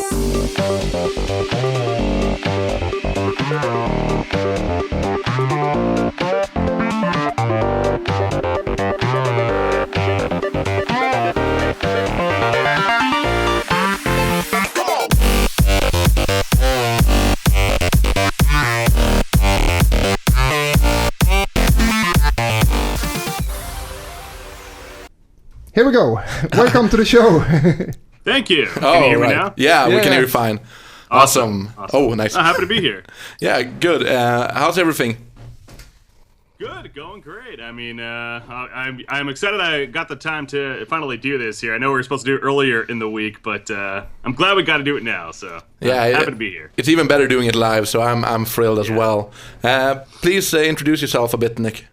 Here we go. Welcome to the show. Thank you. Can you hear me now? Yeah, we can hear you fine. Awesome. Oh, nice. I'm happy to be here. Yeah, good. How's everything? Good, going great. I mean, I'm excited I got the time to finally do this here. I know we were supposed to do it earlier in the week, but I'm glad we got to do it now. So yeah, I'm happy to be here. It's even better doing it live, so I'm thrilled as well. Please introduce yourself a bit, Nick.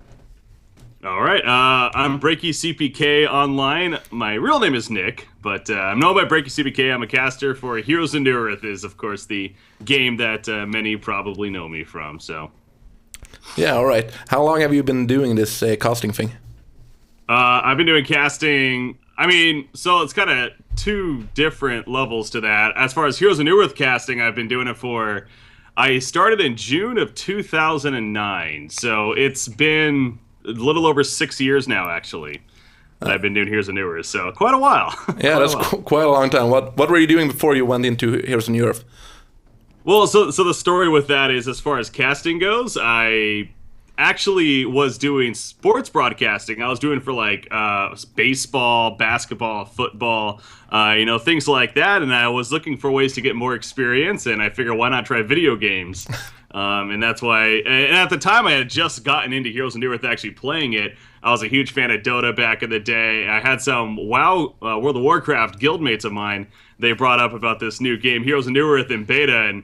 All right, I'm Breakycpk online. My real name is Nick, but I'm known by Breakycpk. I'm a caster for Heroes of Newerth, is of course the game that many probably know me from. So, yeah, all right. How long have you been doing this casting thing? I've been doing casting. I mean, so it's kind of two different levels to that. As far as Heroes of Newerth casting, I've been doing it for. I started in June of 2009, so it's been a little over 6 years now, actually, that I've been doing Heroes of Newerth, so quite a while. Yeah, that's quite a long time. What were you doing before you went into Heroes of Newerth? Well, so the story with that is, as far as casting goes, I actually was doing sports broadcasting. I was doing for like baseball, basketball, football, things like that, and I was looking for ways to get more experience, and I figured why not try video games? And that's why, and at the time I had just gotten into Heroes of Newerth, actually playing it. I was a huge fan of Dota back in the day. I had some WoW, World of Warcraft guildmates of mine. They brought up about this new game, Heroes of Newerth in beta, and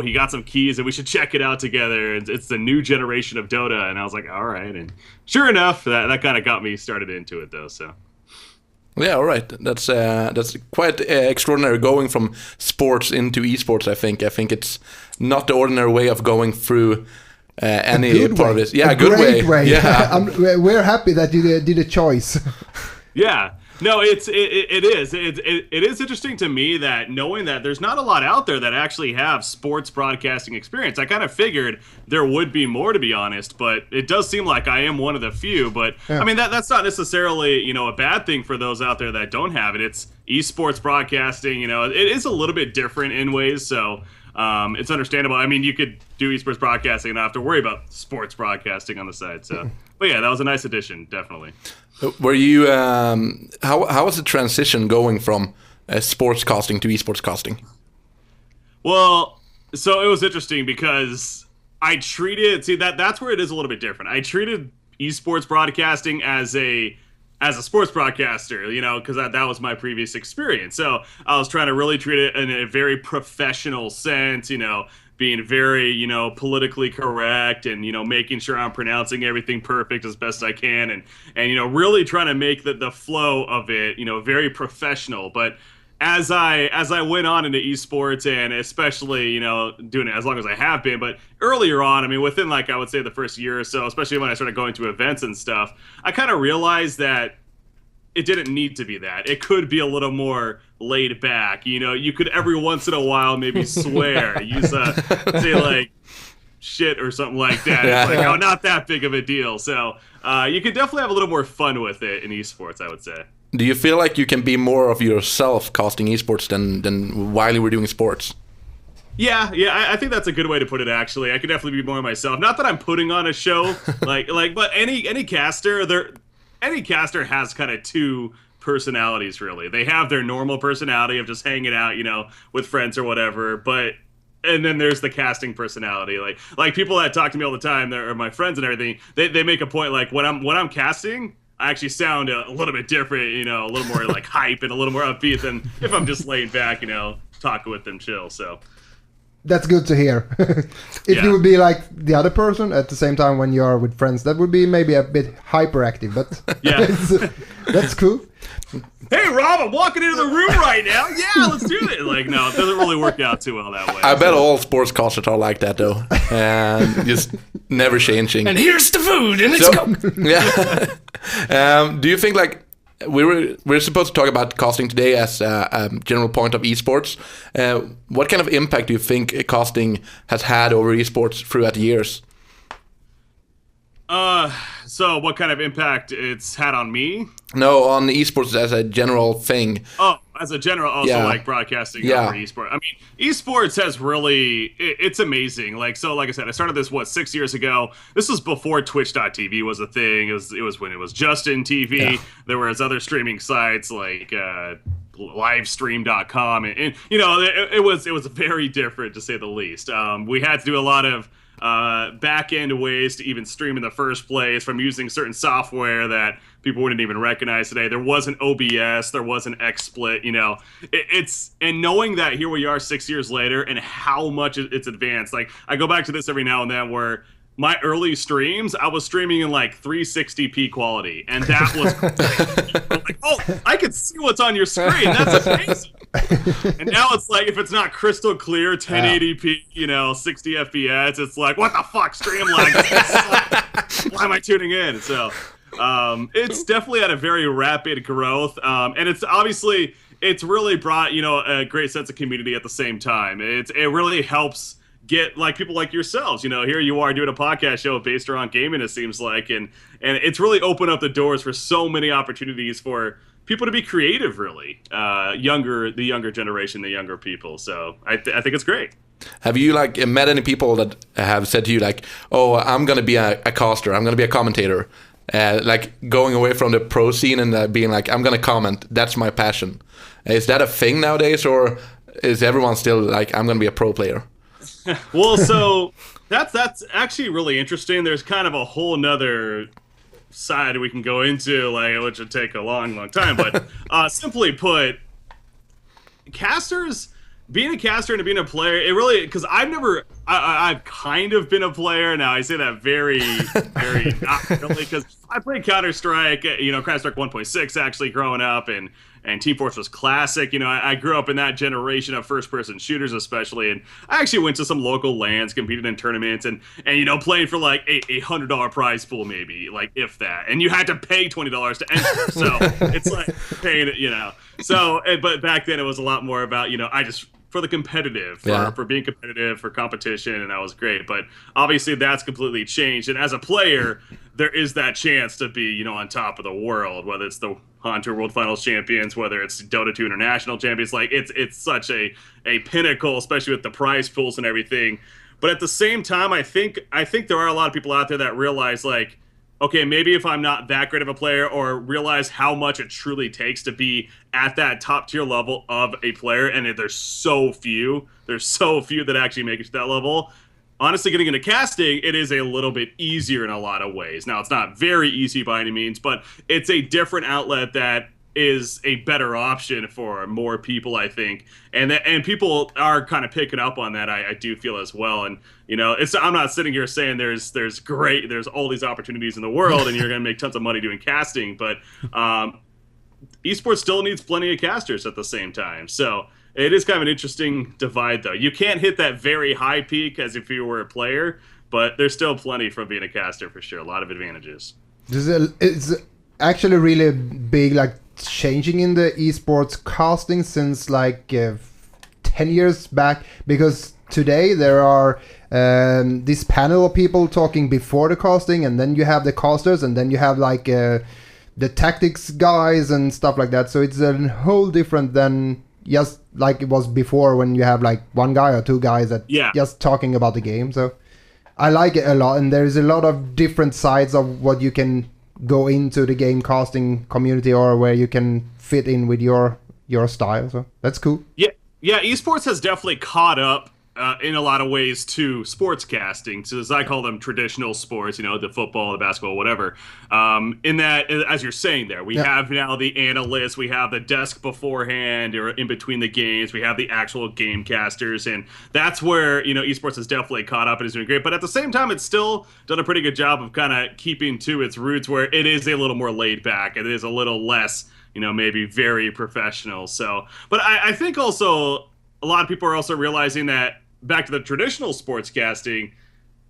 he got some keys and we should check it out together. It's the new generation of Dota, and I was like, all right. And sure enough, that kind of got me started into it, though. So. Yeah, all right. That's quite extraordinary going from sports into esports. I think it's not the ordinary way of going through any part of this. Yeah, a good way. Yeah, we're happy that you did a choice. Yeah. No, it is interesting to me that knowing that there's not a lot out there that actually have sports broadcasting experience. I kind of figured there would be more, to be honest, but it does seem like I am one of the few. But yeah. I mean, that's not necessarily, a bad thing for those out there that don't have it. It's esports broadcasting, it is a little bit different in ways, so it's understandable. I mean, you could do esports broadcasting and not have to worry about sports broadcasting on the side. So, but yeah, that was a nice addition, definitely. Were you? How was the transition going from sports casting to esports casting? Well, so it was interesting because I treated that's where it is a little bit different. I treated esports broadcasting as a sports broadcaster, because that was my previous experience. So I was trying to really treat it in a very professional sense, being very, politically correct and, making sure I'm pronouncing everything perfect as best I can and really trying to make the flow of it, very professional. But as I went on into esports and especially, doing it as long as I have been, but earlier on, I mean, within I would say the first year or so, especially when I started going to events and stuff, I kind of realized that it didn't need to be that. It could be a little more laid back. You could every once in a while maybe swear, use say shit or something like that. It's not that big of a deal. So you could definitely have a little more fun with it in esports, I would say. Do you feel like you can be more of yourself casting esports than while you were doing sports? Yeah, I think that's a good way to put it. Actually, I could definitely be more myself. Not that I'm putting on a show, but any caster, any caster has kind of two personalities, really. They have their normal personality of just hanging out, with friends or whatever, and then there's the casting personality. Like people that talk to me all the time, or my friends and everything, they make a point when I'm casting, I actually sound a little bit different, a little more hype and a little more upbeat than if I'm just laying back, talking with them chill. So that's good to hear. If you would be like the other person at the same time when you are with friends, that would be maybe a bit hyperactive, but yeah, that's cool. Hey, Rob, I'm walking into the room right now. Yeah, let's do it. No, it doesn't really work out too well that way. I bet all sportscasters are like that, though. And just never changing. And here's the food, and let's go. Yeah. Do you think, we're supposed to talk about casting today as a general point of esports. What kind of impact do you think casting has had over esports throughout the years? So what kind of impact it's had on me? No, on esports as a general thing. Oh, as a general, also like broadcasting over esports. I mean, esports has really, it's amazing. Like I said, I started this, 6 years ago? This was before Twitch.tv was a thing. It was when it was just in TV. Yeah. There was other streaming sites like livestream.com. And you know, it was very different, to say the least. We had to do a lot of back-end ways to even stream in the first place, from using certain software that people wouldn't even recognize today. There wasn't OBS, there wasn't XSplit, you know. And knowing that here we are 6 years later and how much it's advanced. Like, I go back to this every now and then where my early streams, I was streaming in like 360p quality, and that was like, oh, I can see what's on your screen. That's amazing. And now it's like, if it's not crystal clear, 1080p, you know, 60 FPS, it's like, what the fuck, stream lag? Why am I tuning in? So it's definitely had a very rapid growth, and it's obviously, it's really brought, you know, a great sense of community at the same time. It really helps get like people like yourselves, you know, here you are doing a podcast show based around gaming, it seems like, and it's really opened up the doors for so many opportunities for people to be creative, really. The younger generation, the younger people. So I think it's great. Have you like met any people that have said to you like, oh, I'm gonna be a caster, I'm gonna be a commentator, like going away from the pro scene and being like, I'm gonna comment, that's my passion? Is that a thing nowadays, or is everyone still like, I'm gonna be a pro player? Well, so that's actually really interesting. There's kind of a whole nother side we can go into, like, which would take a long time. But simply put, casters, being a caster and being a player, it really, because I've kind of been a player. Now I say that very not really, because I played Counter-Strike, you know, Counter-Strike 1.6 actually growing up, and Team Fortress Classic. You know, I grew up in that generation of first-person shooters, especially, and I actually went to some local LANs, competed in tournaments, and you know, playing for like a $100 prize pool, maybe, like, if that, and you had to pay $20 to enter. So it's like paying it, you know. So, but back then it was a lot more about, you know, for the competitive, for being competitive, for competition, and that was great. But obviously that's completely changed. And as a player, there is that chance to be, you know, on top of the world, whether it's the Hunter World Finals champions, whether it's Dota 2 International champions. Like, it's such a pinnacle, especially with the prize pools and everything. But at the same time, I think there are a lot of people out there that realize, like, okay, maybe if I'm not that great of a player, or realize how much it truly takes to be at that top tier level of a player, and there's so few that actually make it to that level. Honestly, getting into casting, it is a little bit easier in a lot of ways. Now, it's not very easy by any means, but it's a different outlet that is a better option for more people, I think, and people are kind of picking up on that. I do feel as well, and you know, I'm not sitting here saying there's all these opportunities in the world, and you're going to make tons of money doing casting, but esports still needs plenty of casters at the same time. So it is kind of an interesting divide, though. You can't hit that very high peak as if you were a player, but there's still plenty from being a caster for sure. A lot of advantages. It's actually really big, like, changing in the esports casting since like 10 years back, because today there are this panel of people talking before the casting, and then you have the casters, and then you have like the tactics guys and stuff like that. So it's a whole different than just like it was before, when you have like one guy or two guys that just talking about the game. So I like it a lot, and there's a lot of different sides of what you can go into the game casting community, or where you can fit in with your style. So that's cool. Yeah, esports has definitely caught up in a lot of ways to sports casting, so as I call them, traditional sports, you know, the football, the basketball, whatever. In that, as you're saying there, we have now the analysts, we have the desk beforehand or in between the games, we have the actual game casters, and that's where, you know, esports has definitely caught up and is doing great. But at the same time, it's still done a pretty good job of kind of keeping to its roots, where it is a little more laid back, it is a little less, you know, maybe very professional. So, but I think also a lot of people are also realizing that, back to the traditional sports casting,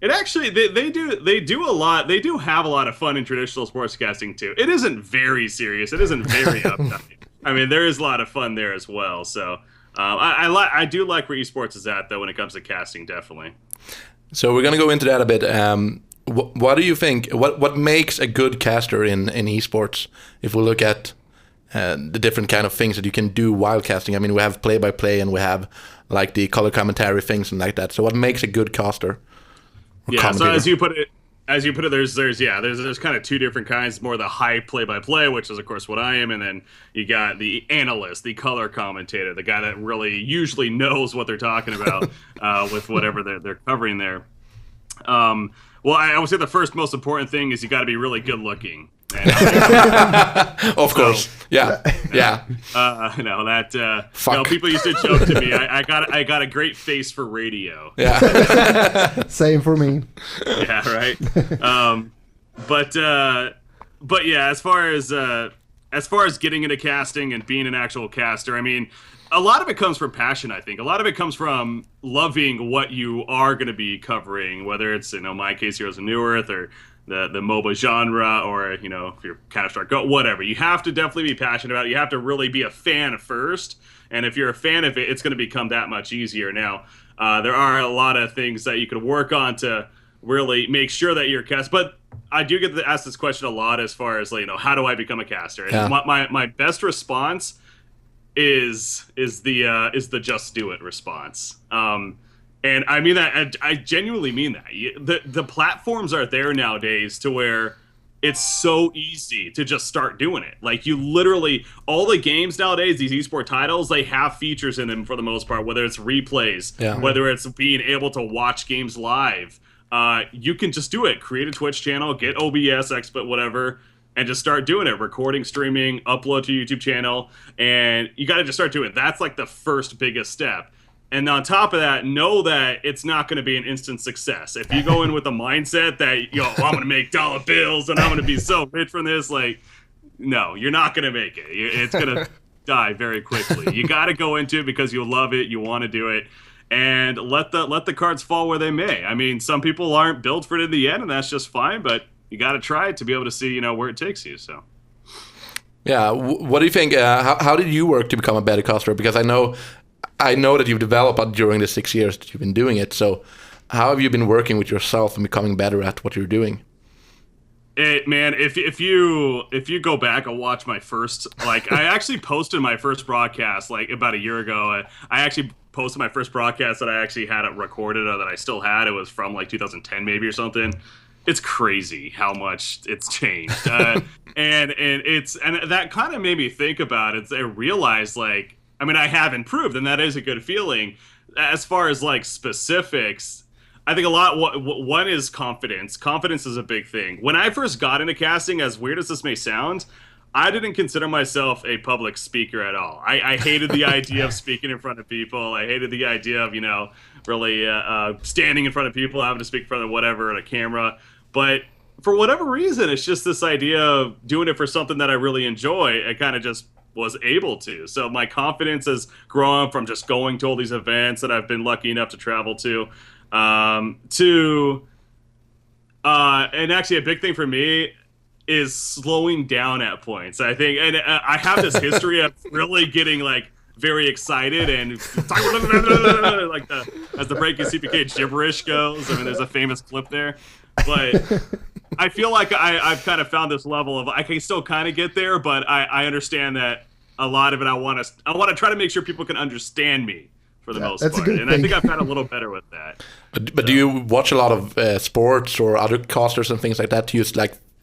It actually they do a lot. They do have a lot of fun in traditional sportscasting too. It isn't very serious. It isn't very uptight. I mean, there is a lot of fun there as well. So I do like where esports is at though when it comes to casting, definitely. So we're gonna go into that a bit. What do you think? What makes a good caster in esports? If we look at the different kind of things that you can do while casting. I mean, we have play-by-play and we have like the color commentary things and like that. So what makes a good caster? Yeah, so as you put it, there's kind of two different kinds. More the high play-by-play, which is of course what I am, and then you got the analyst, the color commentator, the guy that really usually knows what they're talking about with whatever they're covering there. Well, I would say the first most important thing is you got to be really good looking. Of course, yeah. People used to joke to me. I got a great face for radio. Yeah, same for me. Yeah, right. But yeah, as far as getting into casting and being an actual caster, I mean, a lot of it comes from passion. I think a lot of it comes from loving what you are going to be covering, whether it's my case, Heroes of New Earth, or the MOBA genre, or if you're Counter-Strike Go, whatever. You have to definitely be passionate about it. You have to really be a fan first, and if you're a fan of it, it's going to become that much easier. Now, there are a lot of things that you could work on to really make sure that you're a cast. But I do get asked this question a lot as far as how do I become a caster? And my best response is the just do it response. And I mean that. I genuinely mean that. The platforms are there nowadays to where it's so easy to just start doing it. Like, you literally, all the games nowadays, these esport titles, they have features in them for the most part, whether it's replays, whether it's being able to watch games live. You can just do it. Create a Twitch channel, get OBS, expert, whatever, and just start doing it. Recording, streaming, upload to your YouTube channel, and you got to just start doing it. That's like the first biggest step. And on top of that, know that it's not going to be an instant success. If you go in with a mindset that, I'm going to make dollar bills and I'm going to be so rich from this, no, you're not going to make it. It's going to die very quickly. You got to go into it because you love it, you want to do it, and let the cards fall where they may. I mean, some people aren't built for it in the end, and that's just fine, but you got to try it to be able to see, where it takes you. So. Yeah, what do you think? How did you work to become a better caster? Because I know that you've developed during the 6 years that you've been doing it. So how have you been working with yourself and becoming better at what you're doing? Man, if you go back and watch my first, I actually posted my first broadcast about a year ago. I actually posted my first broadcast that I actually had it recorded, or that I still had. It was from 2010 maybe or something. It's crazy how much it's changed. and that kind of made me think about it. I realized I have improved, and that is a good feeling. As far as specifics, I think a lot. One is confidence. Confidence is a big thing. When I first got into casting, as weird as this may sound, I didn't consider myself a public speaker at all. I hated the idea of speaking in front of people. I hated the idea of really standing in front of people, having to speak in front of whatever, at a camera. But for whatever reason, it's just this idea of doing it for something that I really enjoy. I kind of just was able to. So my confidence has grown from just going to all these events that I've been lucky enough to travel to and actually a big thing for me is slowing down at points. I think, and I have this history of really getting very excited and as the Breakycpk gibberish goes. I mean, there's a famous clip there, but I feel like I've kind of found this level of, I can still kind of get there, but I understand that a lot of it I want to try to make sure people can understand me for the most part, and I think I've got a little better with that. But do you watch a lot of sports or other casters and things like that to just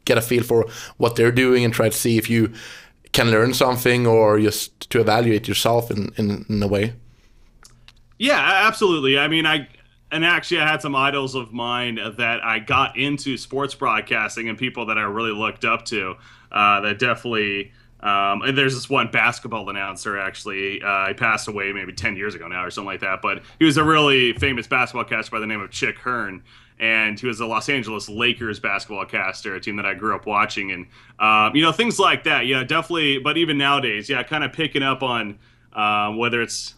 get a feel for what they're doing and try to see if you can learn something, or just to evaluate yourself in a way? Yeah, absolutely. I mean, I had some idols of mine that I got into sports broadcasting, and people that I really looked up to that definitely. And there's this one basketball announcer, actually. He passed away maybe 10 years ago now or something like that. But he was a really famous basketball caster by the name of Chick Hearn. And he was a Los Angeles Lakers basketball caster, a team that I grew up watching. And, things like that. Yeah, definitely. But even nowadays, kind of picking up on whether it's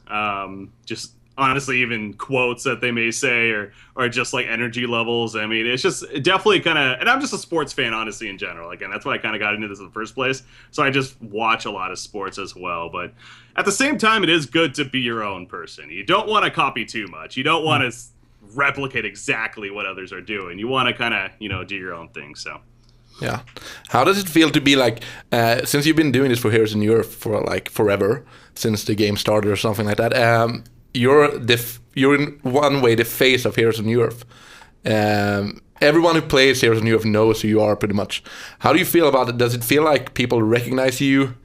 just honestly even quotes that they may say or just like energy levels. I mean, it's just definitely kind of, and I'm just a sports fan, honestly, in general. Again, that's why I kind of got into this in the first place. So I just watch a lot of sports as well. But at the same time, it is good to be your own person. You don't want to copy too much. You don't want to replicate exactly what others are doing. You want to kind of, do your own thing. So. Yeah. How does it feel to be like, since you've been doing this for Heroes in Europe for like forever, since the game started or something like that, you're in one way the face of Heroes in Europe. Everyone who plays Heroes in Europe knows who you are pretty much. How do you feel about it? Does it feel like people recognize you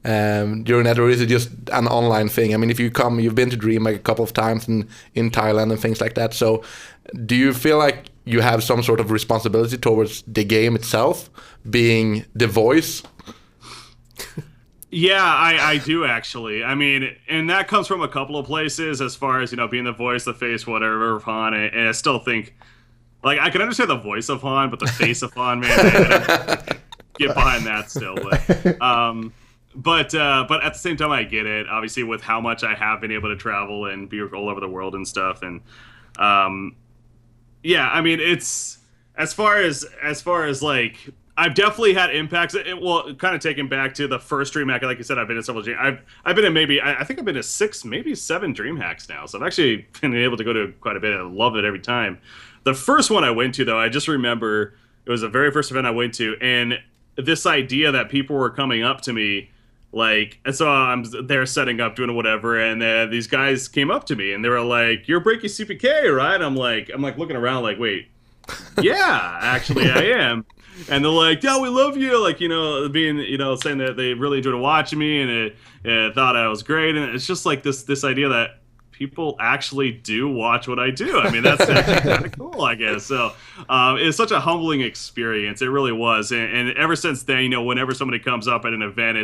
during that, or is it just an online thing? I mean, if you've been to Dream like a couple of times in Thailand and things like that. So do you feel like you have some sort of responsibility towards the game itself, being the voice? Yeah, I do actually. I mean, and that comes from a couple of places as far as, being the voice, the face, whatever of Han. And I still think, like, I can understand the voice of Han, but the face of Han, man, I don't get behind that still. But at the same time, I get it, obviously, with how much I have been able to travel and be all over the world and stuff. And, yeah, I mean, it's as far as like, I've definitely had impacts. Well, kind of taking back to the first DreamHack, like you said, I've been in several I've been in maybe, I think I've been to 6, maybe 7 DreamHacks now. So I've actually been able to go to quite a bit. I love it every time. The first one I went to, though, I just remember it was the very first event I went to, and this idea that people were coming up to me, like, and so I'm there setting up, doing whatever, and these guys came up to me, and they were like, "You're Breakycpk, right?" I'm like looking around, like, wait, yeah, actually, I am. And they're like, "Yeah, we love you," like, being, saying that they really enjoyed watching me and thought I was great, and it's just like this idea that people actually do watch what I do. I mean, that's actually kind of cool, I guess. So it's such a humbling experience. It really was. And ever since then, whenever somebody comes up at an event,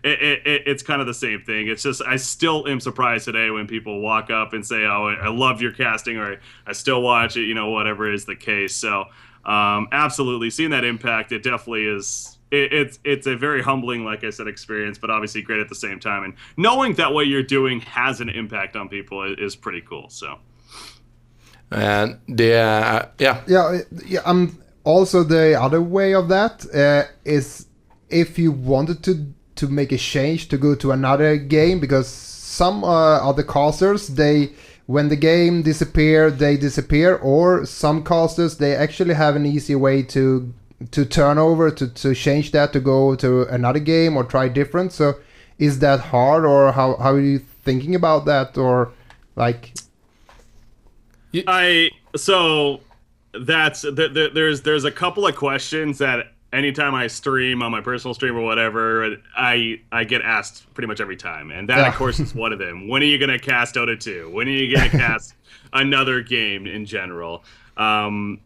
it's kind of the same thing. It's just, I still am surprised today when people walk up and say, "Oh, I love your casting," or "I still watch it," whatever is the case. So absolutely, seeing that impact, it definitely is. It's a very humbling, like I said, experience, but obviously great at the same time. And knowing that what you're doing has an impact on people is pretty cool. So, and also the other way of that is if you wanted to make a change to go to another game, because some other casters, when the game they disappear, or some casters, they actually have an easy way to turn over, to change that, to go to another game or try different. So is that hard, or how are you thinking about that, or like? So that's there's a couple of questions that anytime I stream on my personal stream or whatever, I get asked pretty much every time, and that of course is one of them. When are you gonna cast Dota 2? When are you gonna cast another game in general? My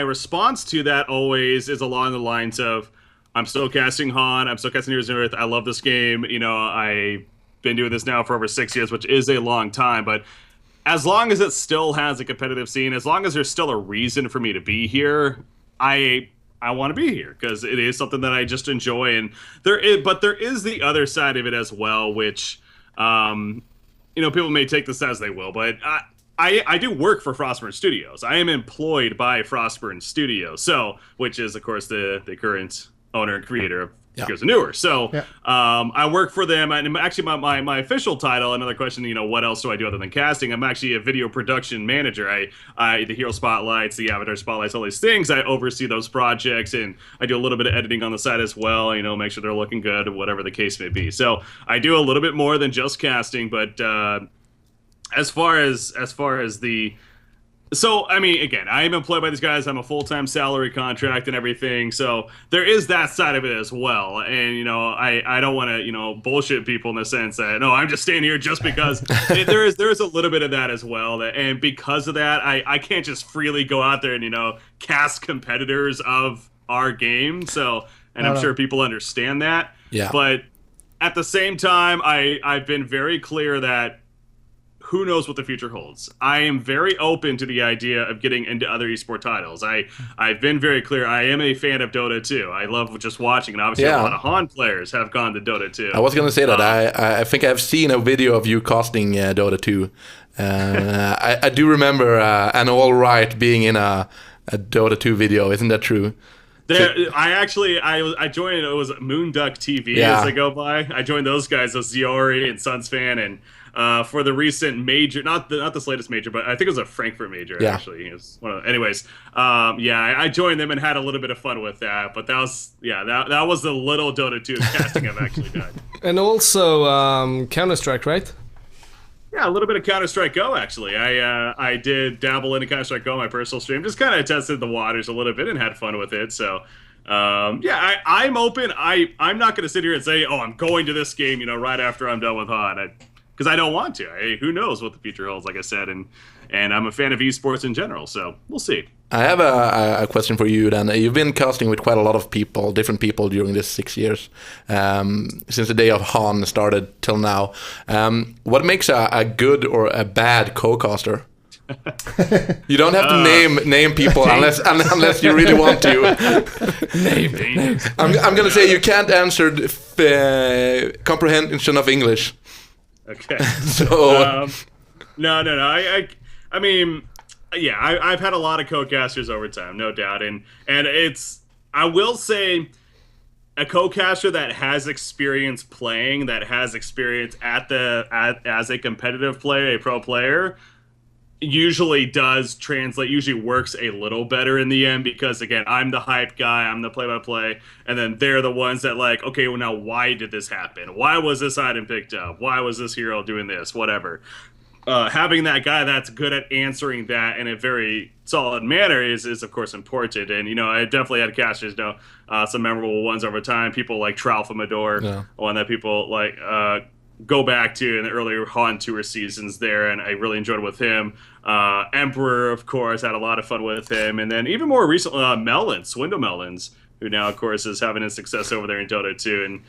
response to that always is along the lines of, I'm still casting Han, I'm still casting Heroes of Earth, I love this game, I've been doing this now for over 6 years, which is a long time, but as long as it still has a competitive scene, as long as there's still a reason for me to be here, I want to be here, because it is something that I just enjoy. And there is the other side of it as well, which people may take this as they will, but I do work for Frostburn Studios. I am employed by Frostburn Studios, which is, of course, the current owner and creator of Heroes of Newer. So I work for them, and actually my official title, another question, what else do I do other than casting? I'm actually a video production manager. I the Hero Spotlights, the Avatar Spotlights, all these things, I oversee those projects, and I do a little bit of editing on the side as well, make sure they're looking good, whatever the case may be. So I do a little bit more than just casting, but as far as the, so I mean, again, I am employed by these guys. I'm a full-time salary contract and everything. So there is that side of it as well. And I don't want to bullshit people in the sense that, no, I'm just staying here just because. there is a little bit of that as well. And because of that, I can't just freely go out there and cast competitors of our game. So, and I'm sure people understand that. Yeah. But at the same time, I've been very clear that who knows what the future holds. I am very open to the idea of getting into other esport titles. I've been very clear. I am a fan of Dota 2. I love just watching, and obviously a lot of Han players have gone to Dota 2. I was going to say that. I think I've seen a video of you casting Dota 2. I do remember an All Right being in a Dota 2 video. Isn't that true? I joined, it was Moonduck TV as they go by. I joined those guys, those Ziori and Suns fan, and for the recent major, not this latest major, but I think it was a Frankfurt major actually. It was anyways, I joined them and had a little bit of fun with that. But that was the little Dota 2 casting I've actually done. And also Counter-Strike, right? Yeah, a little bit of Counter-Strike Go, actually. I did dabble into Counter-Strike Go on my personal stream. Just kind of tested the waters a little bit and had fun with it. So, I'm open. I'm not going to sit here and say, oh, I'm going to this game, right after I'm done with HOD. Because I don't want to. Who knows what the future holds, like I said. And I'm a fan of esports in general. So, we'll see. I have a question for you then. You've been casting with quite a lot of people, different people during this 6 years, since the day of Han started till now. What makes a good or a bad co-caster? You don't have to name people unless you really want to. Name. I'm gonna say you can't answer comprehension of English. Okay. So no. I mean. Yeah, I've had a lot of co-casters over time, no doubt, and I will say, a co-caster that has experience playing, that has experience as a competitive player, a pro player, usually does translate, usually works a little better in the end, because again, I'm the hype guy, I'm the play-by-play, and then they're the ones that like, okay, well now why did this happen? Why was this item picked up? Why was this hero doing this? Whatever. Having that guy that's good at answering that in a very solid manner is of course important. And I definitely had casters some memorable ones over time. People like Tralfamador, one that people like go back to in the earlier Han Tour seasons there, and I really enjoyed it with him. Emperor, of course, had a lot of fun with him, and then even more recently, Swindle Melons, who now, of course, is having a success over there in Dota 2. And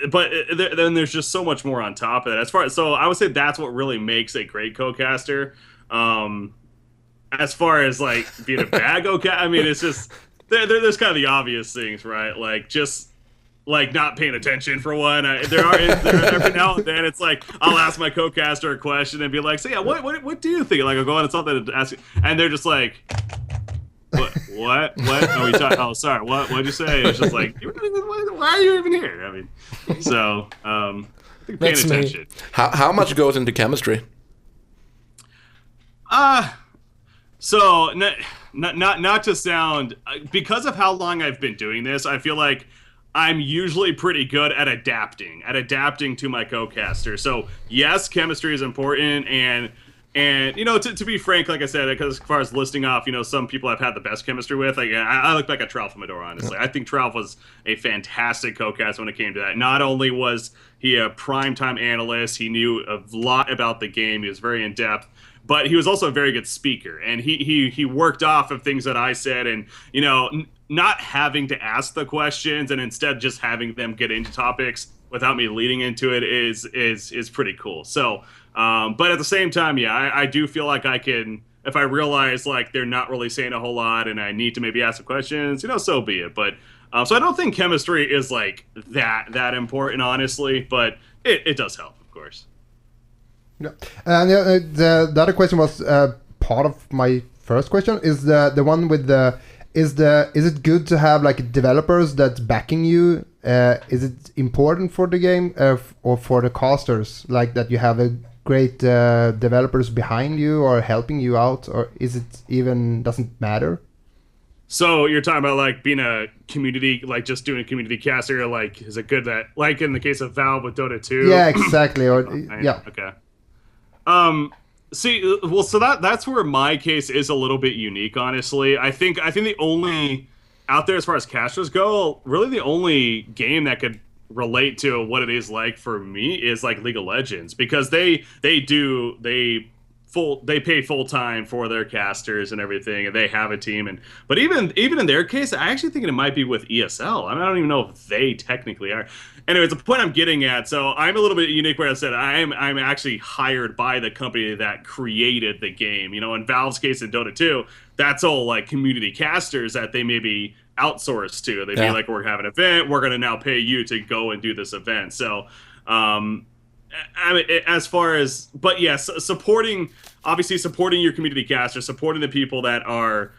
but then there's just so much more on top of that. So I would say that's what really makes a great co-caster. As far as like being a bad co-caster, I mean, it's just there's kind of the obvious things, right? Like just like not paying attention for one. There every now and then it's like I'll ask my co-caster a question and be like, "So yeah, what do you think?" Like I'll go on and something to ask, and they're just like. What? Oh, oh, sorry. What'd you say? It's just like, why are you even here? I mean, so I think paying attention. How much goes into chemistry? So not to sound, because of how long I've been doing this, I feel like I'm usually pretty good at adapting to my co-caster. So yes, chemistry is important, and to be frank, like I said, because as far as listing off, some people I've had the best chemistry with. Like I look back at Tralfamador, honestly. I think Tralf was a fantastic co-cast when it came to that. Not only was he a primetime analyst, he knew a lot about the game. He was very in depth, but he was also a very good speaker, and he worked off of things that I said, and not having to ask the questions and instead just having them get into topics without me leading into it is pretty cool. So. But at the same time, I do feel like I can, if I realize like they're not really saying a whole lot and I need to maybe ask some questions, so be it. But so I don't think chemistry is like that important, honestly, but it does help, of course. Yeah. And the other question was part of my first question is the one with is it good to have like developers that's backing you? Is it important for the game or for the casters, like that you have a great developers behind you or helping you out, or is it even doesn't matter? So you're talking about like being a community, like just doing a community caster, like is it good that, like in the case of Valve with Dota 2? Yeah, exactly. Or yeah. Okay. See, well, so that's where my case is a little bit unique, honestly. I think the only out there as far as casters go, really the only game that could relate to what it is like for me is like League of Legends, because they they pay full time for their casters and everything, and they have a team. But even in their case, I actually think it might be with ESL. I don't even know if they technically are. Anyways, the point I'm getting at, so I'm a little bit unique where I said I'm actually hired by the company that created the game. In Valve's case in Dota 2, that's all like community casters that they maybe outsource to. They'd be like, we're having an event, we're going to now pay you to go and do this event. So I mean, as far as, but yes, supporting your community caster, supporting the people that are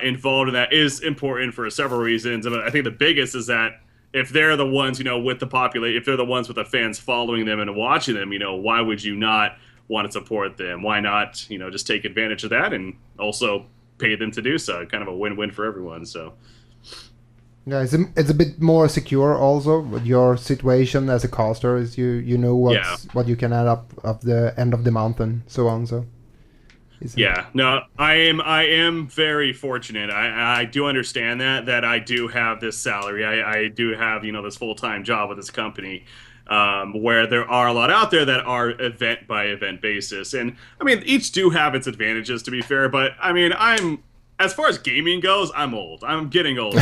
involved in that is important for several reasons. And I think the biggest is that if they're the ones, with the population, if they're the ones with the fans following them and watching them, why would you not want to support them? Why not, just take advantage of that and also pay them to do so? Kind of a win-win for everyone. So. Yeah, it's a bit more secure also. With your situation as a caster is you know what you can add up of the end of the month and so on. So. No, I am very fortunate. I do understand that I do have this salary. I do have this full-time job with this company. Where there are a lot out there that are event by event basis, and I mean each do have its advantages to be fair. But I mean as far as gaming goes, I'm old. I'm getting old.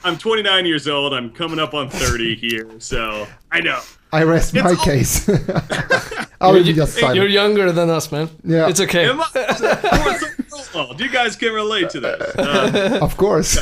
I'm 29 years old. I'm coming up on 30 here, so I know. I rest my case. I will be just silent. You're younger than us, man. Yeah, it's okay. You guys can relate to this. Of course.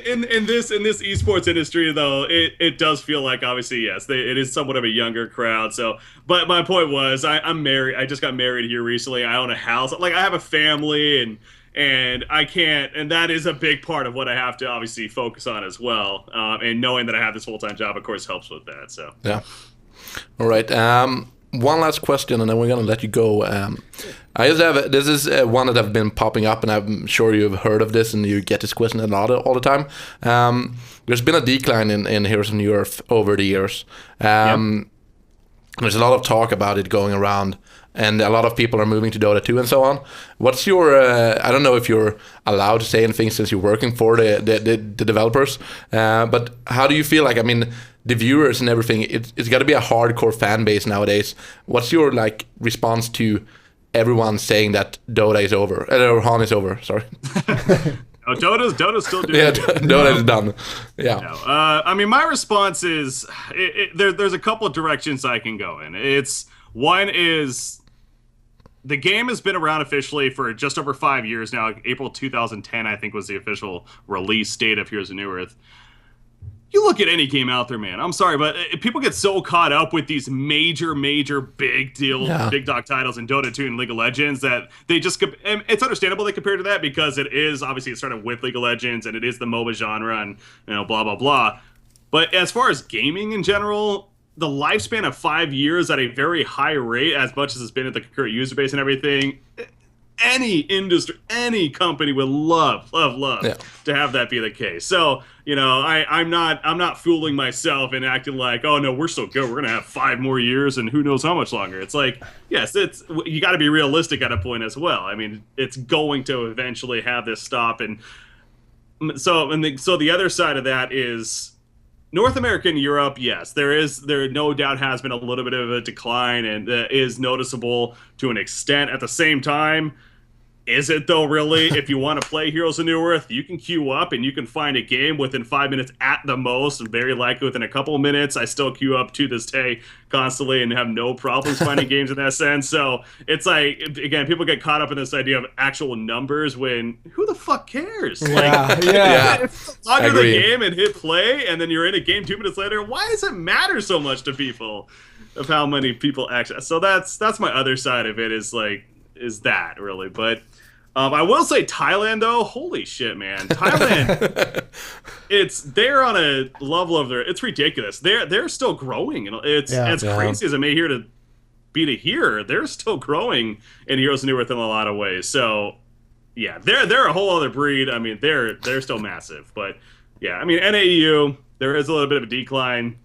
In this esports industry, though, it does feel like obviously yes, it is somewhat of a younger crowd. So, but my point was, I'm married. I just got married here recently. I own a house. Like I have a family and I can't, and that is a big part of what I have to obviously focus on as well. And knowing that I have this full-time job, of course, helps with that. So yeah. All right. One last question, and then we're gonna let you go. I just have this is one that have been popping up, and I'm sure you've heard of this, and you get this question a lot all the time. There's been a decline in Heroes of New Earth over the years. There's a lot of talk about it going around, and a lot of people are moving to Dota 2 and so on. What's your, I don't know if you're allowed to say anything since you're working for the developers, but how do you feel like, I mean, the viewers and everything, it's got to be a hardcore fan base nowadays. What's your like response to everyone saying that Dota is over, or Han is over, sorry. Oh, Dota's still doing it. Dota is done. Yeah. No. I mean, my response is there's a couple of directions I can go in. One is the game has been around officially for just over 5 years now. April 2010, I think, was the official release date of Heroes of New Earth. You look at any game out there, man. I'm sorry, but people get so caught up with these major, big deal, big dog titles in Dota 2 and League of Legends that they just. And it's understandable they compare to that because it is obviously it started with League of Legends and it is the MOBA genre and blah blah blah. But as far as gaming in general, the lifespan of 5 years at a very high rate, as much as it's been at the concurrent user base and everything. Any industry, any company would love to have that be the case. So, I'm not fooling myself and acting like, oh no, we're so good, we're gonna have 5 more years and who knows how much longer. It's like, yes, you got to be realistic at a point as well. I mean, it's going to eventually have this stop, and so the other side of that is North America and Europe. Yes, there no doubt has been a little bit of a decline and is noticeable to an extent. At the same time, is it though really? If you want to play Heroes of New Earth, you can queue up and you can find a game within 5 minutes at the most, and very likely within a couple of minutes. I still queue up to this day constantly and have no problems finding games in that sense. So it's like, again, people get caught up in this idea of actual numbers when who the fuck cares? If log into the game and hit play and then you're in a game 2 minutes later, why does it matter so much to people of how many people actually? So that's my other side of it is that really. But I will say Thailand though, holy shit, man, Thailand, they're on a level of it's ridiculous. They're still growing, and it's as crazy as it may hear to be to hear. They're still growing in Heroes of New Earth in a lot of ways. So yeah, they're a whole other breed. I mean, they're still massive, but yeah, I mean NAEU, there is a little bit of a decline.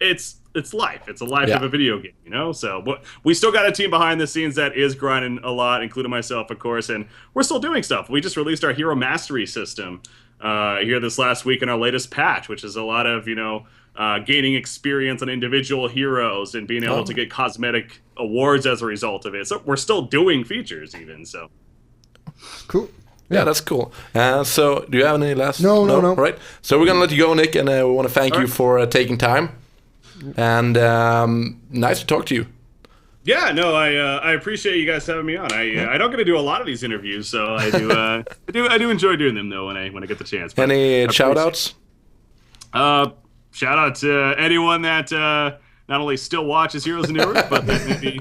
It's life. It's a life of a video game, So we still got a team behind the scenes that is grinding a lot, including myself, of course, and we're still doing stuff. We just released our Hero Mastery system here this last week in our latest patch, which is a lot of, gaining experience on individual heroes and being able to get cosmetic awards as a result of it. So we're still doing features even. So cool. Yeah, that's cool. So do you have any last? No. All right. So we're gonna let you go, Nick, and we want to thank you for taking time. And nice to talk to you. Yeah, no, I appreciate you guys having me on. I don't get to do a lot of these interviews, so I do I do enjoy doing them though when I get the chance. But any shout outs? Shout out to anyone that not only still watches Heroes and Heroes, but that maybe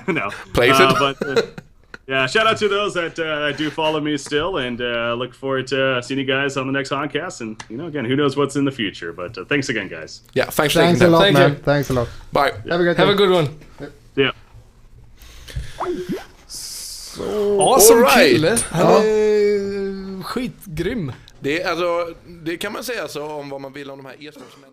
no plays it. Yeah, shout out to those that do follow me still, and look forward to seeing you guys on the next podcast. And again, who knows what's in the future? But thanks again, guys. Yeah, thanks a lot, Thank man. you. Thanks a lot. Bye. Have a good one. Yeah. Awesome right. kille. Han är skitgrym. Det kan man säga så om vad man vill om de här e-sportsmänniskorna.